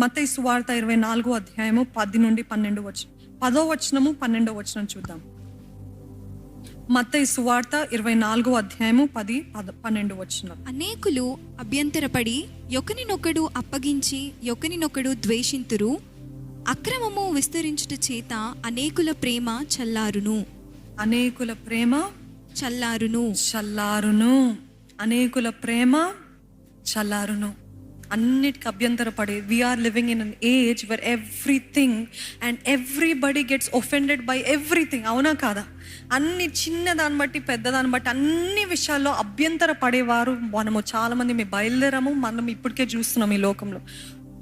మత్తయి సువార్త 24వ అధ్యాయము 10 నుండి 12 వచనం, 10వ వచనము 12వ వచనం చూద్దాం. మత్తయి సువార్త 24వ అధ్యాయము 10, 12 వచనం. అనేకులు అభ్యంతరపడి ఒకనినొకడు అప్పగించి ఒకనినొకడు ద్వేషింతురు. అక్రమము విస్తరించుట చేత అనేకుల ప్రేమ చల్లారును. అనేకుల ప్రేమ చల్లారును. అనేకుల ప్రేమ చల్లారును. అన్నిటికి అభ్యంతరపడి we're living in an age where everything and everybody gets offended by everything. అవునా కాదా? అన్ని చిన్నదాన్ని బట్టి పెద్దదాన్ని బట్టి అన్ని విషయాల్లో అభ్యంతర పడేవారు మనము చాలామంది మేము బయలుదేరాము. మనం ఇప్పటికే చూస్తున్నాం ఈ లోకంలో.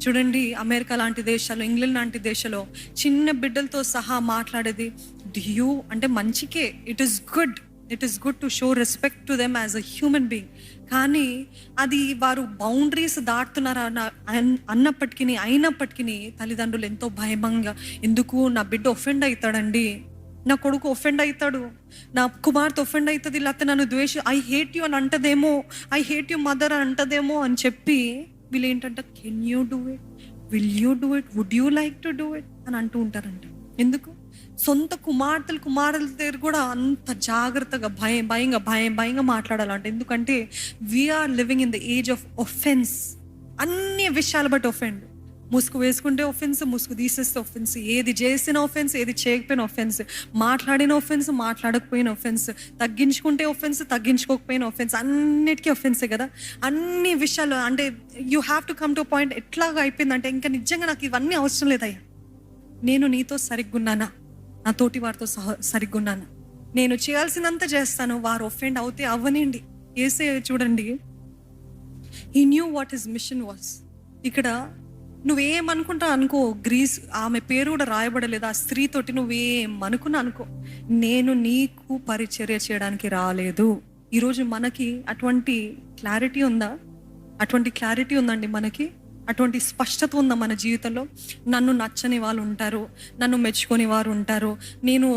చూడండి, అమెరికా లాంటి దేశాలు, ఇంగ్లాండ్ లాంటి దేశాల్లో చిన్న బిడ్డలతో సహా మాట్లాడేది డ్యూ అంటే మంచికే. It is good to show respect to them as a human being. కానీ అది వారు బౌండరీస్ దాటుతున్నారా అయినప్పటికీ తల్లిదండ్రులు ఎంతో భయంగా, ఎందుకు నా బిడ్డ ఒఫెండ్ అవుతాడండి, నా కొడుకు ఒఫెండ్ అవుతాడు, నా కుమార్తె ఒఫెండ్ అవుతుంది, లేకపోతే నన్ను ఐ హేట్ యూ అని అంటదేమో, ఐ హేట్ యూ మదర్ అని అంటదేమో అని చెప్పి వీళ్ళు ఏంటంటే can you do it, will you do it, would you like to do it అని అంటూ ఉంటారంట. ఎందుకు? సొంత కుమారుల దగ్గర కూడా అంత జాగ్రత్తగా భయంగా మాట్లాడాలంట. ఎందుకంటే we're living in the age of offence. అన్ని విషయాలు బట్టి ఒఫెండ్. ముసుగు వేసుకుంటే ఒఫెన్స్, ముసుగు తీసేస్తే ఒఫెన్స్, ఏది చేసిన ఒఫెన్స్, ఏది చేయకపోయిన ఒఫెన్స్, మాట్లాడిన ఒఫెన్స్, మాట్లాడకపోయిన ఒఫెన్స్, తగ్గించుకుంటే ఒఫెన్స్, తగ్గించుకోకపోయిన ఒఫెన్స్, అన్నిటికీ ఒఫెన్సే కదా. అన్ని విషయాలు అంటే you have to come to point. ఎట్లాగా అయిపోయిందంటే ఇంకా నిజంగా నాకు ఇవన్నీ అవసరం లేదయ్యా, నేను నీతో సరిగ్గున్నానా, నా తోటి వారితో సరిగ్గున్నాను, నేను చేయాల్సినంత చేస్తాను, వారు ఒఫెండ్ అవుతే అవ్వనండి. యేసయ్య చూడండి, he knew what his mission was. ఇక్కడ నువ్వేమనుకుంటా అనుకో, గ్రీస్ ఆమె పేరు కూడా రాయబడలేదు. ఆ స్త్రీతోటి నువ్వేమనుకున్నా అనుకో, నేను నీకు పరిచర్య చేయడానికి రాలేదు. ఈరోజు మనకి అటువంటి క్లారిటీ ఉందా? అటువంటి క్లారిటీ ఉందండి మనకి? అటువంటి స్పష్టత ఉందా మన జీవితంలో? నన్ను నచ్చని వాళ్ళు ఉంటారు, నన్ను మెచ్చుకొని వారు ఉంటారు. నేను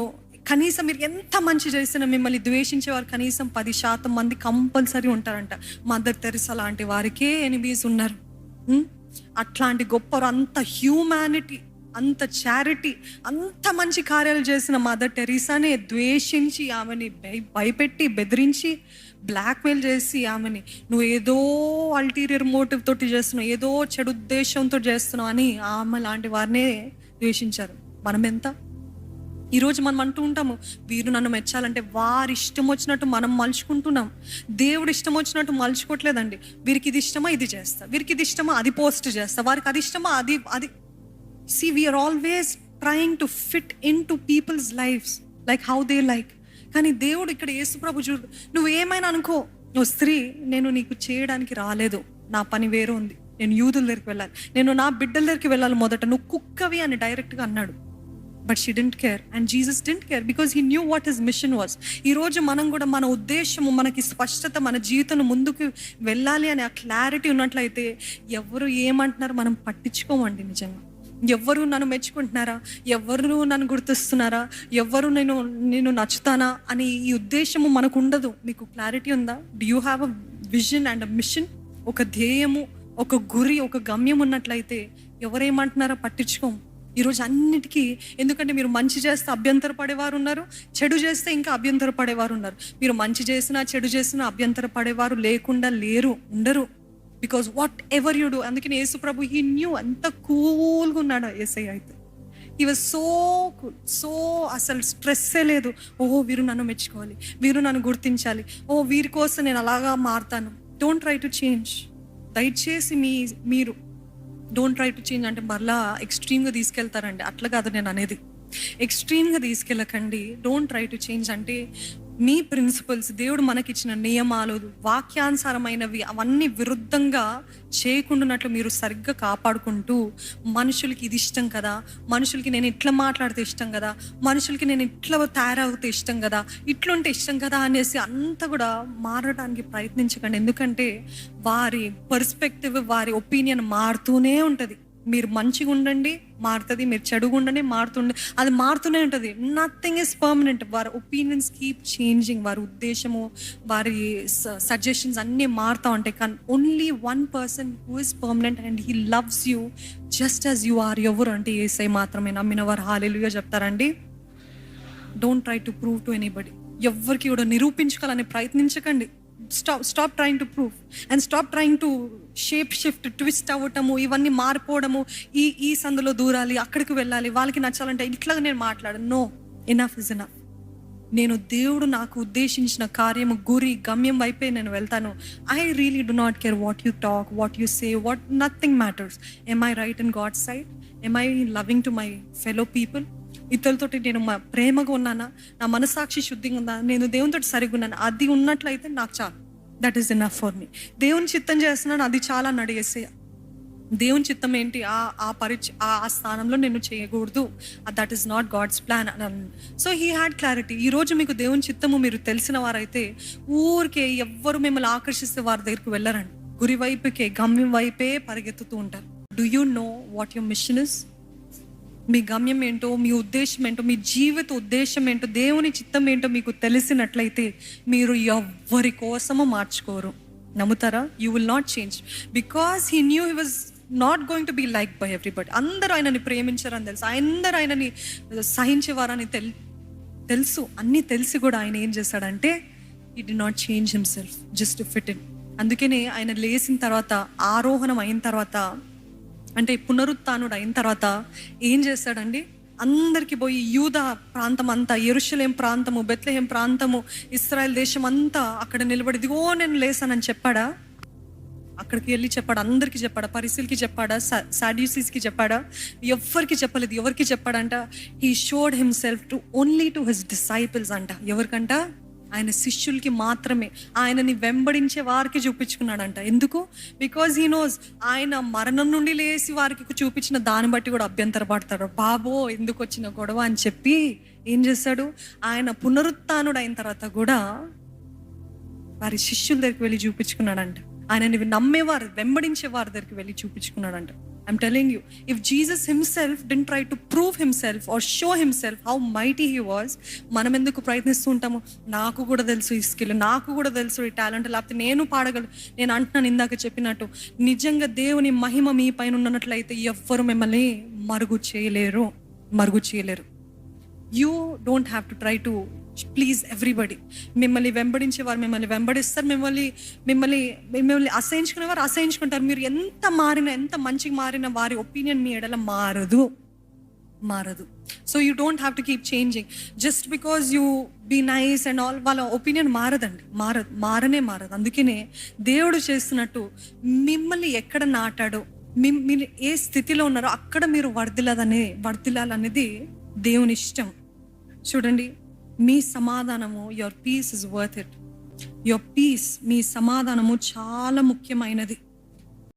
కనీసం మీరు ఎంత మంచి చేసినా మిమ్మల్ని ద్వేషించేవారు కనీసం 10% మంది కంపల్సరీ ఉంటారంట. మదర్ తెరిసా లాంటి వారికే ఎనిమీస్ ఉన్నారు. అట్లాంటి గొప్పవారు, అంత హ్యూమానిటీ, అంత చారిటీ, అంత మంచి కార్యాలు చేసిన మదర్ టెరిసానే ద్వేషించి ఆమెని భయపెట్టి బెదిరించి బ్లాక్మెయిల్ చేసి ఆమెని నువ్వు ఏదో అల్టీరియర్ మోటివ్ తోటి చేస్తున్నావు, ఏదో చెడు ఉద్దేశంతో చేస్తున్నావు అని ఆమె లాంటి వారినే ద్వేషించారు. మనం ఎంత ఈరోజు మనం అంటూ ఉంటాము, వీరు నన్ను మెచ్చాలంటే వారి ఇష్టం వచ్చినట్టు మనం మలుచుకుంటున్నాం. దేవుడు ఇష్టం వచ్చినట్టు మలుచుకోవట్లేదండి. వీరికి ఇది ఇష్టమా ఇది చేస్తా, వీరికి ఇది ఇష్టమా అది పోస్ట్ చేస్తా, వారికి అది ఇష్టమా అది See, we are always trying to fit into people's lives like how they like. కానీ దేవుడు ఇక్కడ యేసుప్రభు చూడు, నువ్వు ఏమైనా అనుకో, నువ్వు స్త్రీ, నేను నీకు చేయడానికి రాలేదు, నా పని వేరే ఉంది, నేను యూదుల దగ్గరికి వెళ్ళాలి, నేను నా బిడ్డల దగ్గరికి వెళ్ళాలి, మొదట నువ్వు కుక్కవి అని డైరెక్ట్గా అన్నాడు. But she didn't care and Jesus didn't care because he knew what his mission was. ఈరోజు మనం కూడా మన ఉద్దేశము, మనకి స్పష్టత, మన జీవితం ముందుకు వెళ్ళాలి అనే ఆ క్లారిటీ ఉన్నట్లయితే ఎవరు ఏమంటున్నారు మనం పట్టించుకోమండి. నిజంగా ఎవరు నన్ను మెచ్చుకుంటున్నారా, ఎవరు నన్ను గుర్తిస్తున్నారా, ఎవరు నేను నచ్చుతానా అని ఈ ఉద్దేశము మనకు ఉండదు. మీకు క్లారిటీ ఉందా? Do you have a vision and a mission? ఒక ధ్యేయము, ఒక గురి, ఒక గమ్యం ఉన్నట్లయితే ఎవరేమంటున్నారా పట్టించుకోము. ఈరోజు అన్నిటికీ, ఎందుకంటే మీరు మంచి చేస్తే అభ్యంతర పడేవారు ఉన్నారు, చెడు చేస్తే ఇంకా అభ్యంతర పడేవారు ఉన్నారు. మీరు మంచి చేసినా చెడు చేసినా అభ్యంతర పడేవారు లేకుండా ఉండరు. Because what ever you do. అందుకని యేసు ప్రభు హీ న్యూ, ఎంత కూల్గా ఉన్నాడు యేసయ్య అయితే. He was so cool, so అసలు స్ట్రెస్సే లేదు. ఓహో వీరు నన్ను మెచ్చుకోవాలి, వీరు నన్ను గుర్తించాలి, ఓ వీరి కోసం నేను అలాగా మారుతాను. Don't try to change. దయచేసి మీరు డోంట్ ట్రై టు చేంజ్ అంటే మరలా ఎక్స్ట్రీమ్గా తీసుకెళ్తారండి. అట్లా కాదు నేను అనేది, ఎక్స్ట్రీమ్గా తీసుకెళ్ళకండి. డోంట్ ట్రై టు చేంజ్ అంటే మీ ప్రిన్సిపల్స్, దేవుడు మనకిచ్చిన నియమాలు, వాక్యానుసారమైనవి అవన్నీ విరుద్ధంగా చేయకుండానట్లు మీరు సరిగ్గా కాపాడుకుంటూ, మనుషులకి ఇది ఇష్టం కదా, మనుషులకి నేను ఇట్లా మాట్లాడితే ఇష్టం కదా, మనుషులకి నేను ఇట్లా తయారవుతే ఇష్టం కదా, ఇట్లుంటే ఇష్టం కదా అనేసి అంతా కూడా మారడానికి ప్రయత్నించకండి. ఎందుకంటే వారి పర్స్పెక్టివ్, వారి ఒపీనియన్ మారుతూనే ఉంటుంది. మీరు మంచిగా ఉండండి మారుతుంది, మీరు చెడుగా ఉండండి మారుతుండే, అది మారుతూనే ఉంటుంది. Nothing is permanent. వారి ఒపీనియన్స్ కీప్ చేంజింగ్, వారి ఉద్దేశము, వారి సజెషన్స్ అన్నీ మారుతూ ఉంటాయి. కానీ only one person who is permanent and he loves you just as you are. ఎవరు అంటే యేసయ్య మాత్రమే. నమ్మిన వారు హల్లెలూయా చెప్తారండి. Don't try to prove to anybody. ఎవ్వరికి కూడా నిరూపించుకోవాలని ప్రయత్నించకండి. Stop trying to prove and stop trying to shift twist అవ్వటము, ఇవన్నీ మారిపోవడము, ఈ సందులో దూరాలి, అక్కడికి వెళ్ళాలి, వాళ్ళకి నచ్చాలంటే ఇట్లాగా నేను మాట్లాడను. No, enough is enough. నేను దేవుడు నాకు ఉద్దేశించిన కార్యము, గురి, గమ్యం వైపే నేను వెళ్తాను. I really do not care what you talk, what you say, nothing matters. Am I right in God's side? Am I loving to my fellow people? ఇతరులతోటి నేను ప్రేమగా ఉన్నానా, నా మనసాక్షి శుద్ధిగా ఉందా, నేను దేవునితో సరిగా ఉన్నాను, అది ఉన్నట్లయితే నాకు చాలు. That is enough for me. దేవుని చిత్తం చేస్తున్నాను, అది చాలా నడిగేసే. దేవుని చిత్తం ఏంటి, ఆ స్థానంలో నేను చేయకూడదు, that is not God's plan. So he had clarity. ఈరోజు మీకు దేవుని చిత్తము మీరు తెలిసిన వారైతే ఊరికే ఎవ్వరు మిమ్మల్ని ఆకర్షిస్తే వారి దగ్గరికి వెళ్ళరండి. గురి వైపుకే, గమ్యం వైపే పరిగెత్తుతూ ఉంటారు. Do you know what your mission is? మీ గమ్యం ఏంటో, మీ ఉద్దేశం ఏంటో, మీ జీవిత ఉద్దేశం ఏంటో, దేవుని చిత్తం ఏంటో మీకు తెలిసినట్లయితే మీరు ఎవ్వరి కోసమో మార్చుకోరు. నమ్ముతారా? You will not change because he knew he was not going to be like by everybody. అందరూ ఆయనని ప్రేమించారని తెలుసు, అందరూ ఆయనని సహించేవారని తెలుసు. అన్నీ తెలిసి కూడా ఆయన ఏం చేశాడంటే he did not change himself just to fit in. అందుకనే ఆయన లేచిన తర్వాత, ఆరోహణం అయిన తర్వాత, అంటే పునరుత్థానుడు అయిన తర్వాత ఏం చేస్తాడండి, అందరికి పోయి యూదా ప్రాంతం అంతా, యెరూషలేం ప్రాంతము, బెత్లెహేం ప్రాంతము, ఇశ్రాయేల్ దేశం అంతా అక్కడ నిలబడి ఇదిగో నేను లేసానని చెప్పాడా? అక్కడికి వెళ్ళి చెప్పాడు, అందరికి చెప్పాడా? పరిశీలికి చెప్పాడా? సాడ్యూసీస్కి చెప్పాడా? ఎవరికి చెప్పలేదు. ఎవరికి చెప్పాడంట? He showed himself to only to his disciples అంట. ఎవరికంట? ఆయన శిష్యులకి మాత్రమే, ఆయనని వెంబడించే వారికి చూపించుకున్నాడంట. ఎందుకు? బికాజ్ హీ నోస్ ఆయన మరణం నుండి లేచి వారికి చూపించిన దాన్ని బట్టి కూడా అభ్యంతరపడతాడు. బాబో ఎందుకు వచ్చిన గొడవ అని చెప్పి ఏం చేశాడు, ఆయన పునరుత్థానుడు అయిన తర్వాత కూడా వారి శిష్యుల దగ్గరికి వెళ్ళి చూపించుకున్నాడంట. ఆయనని నమ్మేవారు, వెంబడించే వారి దగ్గరికి వెళ్ళి చూపించుకున్నాడంట. I'm telling you, if Jesus himself didn't try to prove himself or show himself how mighty he was, మనం ఎందుకు ప్రయత్నిస్తూ ఉంటాము? నాకు కూడా తెలుసు ఈ స్కిల్, నాకు కూడా తెలుసు ఈ టాలెంట్, లేకపోతే నేను పాడగలను. నేను అంటున్నాను ఇందాక చెప్పినట్టు, నిజంగా దేవుని మహిమ మీ పైన ఉన్నట్లయితే ఎవ్వరు మిమ్మల్ని మరుగు చేయలేరు. You don't have to try to please everybody. మిమ్మల్ని వెంబడించేవారు మిమ్మల్ని వెంబడిస్తారు, మిమ్మల్ని అసహించుకునేవారు అసహించుకుంటారు. మీరు ఎంత మారినా, ఎంత మంచిగా మారినా వారి ఒపీనియన్ మీ ఎడల మారదు. So you don't have to keep changing just because you be nice and all. వాళ్ళ ఒపీనియన్ మారదండి, మారదు. అందుకనే దేవుడు చేస్తున్నట్టు మిమ్మల్ని ఎక్కడ నాటాడో, మీరు ఏ స్థితిలో ఉన్నారో అక్కడ మీరు వర్ధిల్లాలనేది దేవుని ఇష్టం. చూడండి, మీ సమాధానము, your peace is worth it. Your peace, మీ సమాధానము చాలా ముఖ్యమైనది.